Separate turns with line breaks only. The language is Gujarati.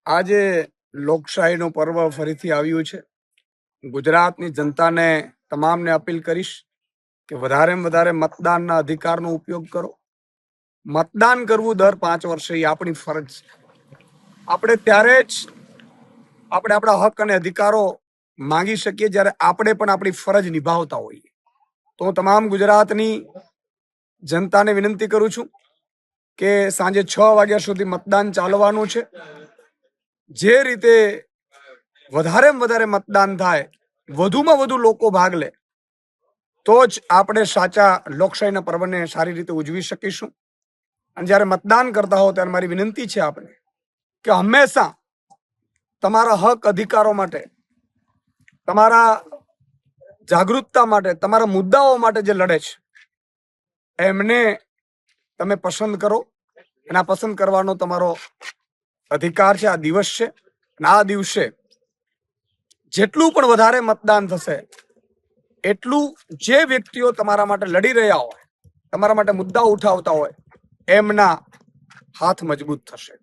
આજે લોકશાહીનું પર્વ ફરીથી આવ્યું છે. ગુજરાતની જનતાને તમામને અપીલ કરીશ કે વધારેમાં વધારે મતદાનના અધિકારનો ઉપયોગ કરો. મતદાન કરવું દર 5 વર્ષે એ આપણી ફરજ છે. આપણે ત્યારે જ આપણે આપણા હક અને અધિકારો માંગી શકીએ જ્યારે આપણે પણ આપણી ફરજ નિભાવતા હોઈએ. તો હું તમામ ગુજરાતની જનતાને વિનંતી કરું છું કે સાંજે 6 વાગ્યા સુધી મતદાન ચાલવાનું છે. જે રીતે વધારેમાં વધારે મતદાન થાય, વધુમાં વધુ લોકો ભાગ લે, તો જ આપણે સાચા લોકશાહીના પર્વને સારી રીતે ઉજવી શકીશું. અને જ્યારે મતદાન કરતા હો ત્યારે મારી વિનંતી છે આપણે કે હંમેશા તમારા હક અધિકારો માટે, તમારા જાગૃતતા માટે, તમારા મુદ્દાઓ માટે જે લડે છે એમને તમે પસંદ કરો. અને આ પસંદ કરવાનો તમારો અધિકાર છે, આ દિવસ છે. અને આ દિવસે જેટલું પણ વધારે મતદાન થશે એટલું જે વ્યક્તિઓ તમારા માટે લડી રહ્યા હોય, તમારા માટે મુદ્દા ઉઠાવતા હોય, એમના હાથ મજબૂત થશે.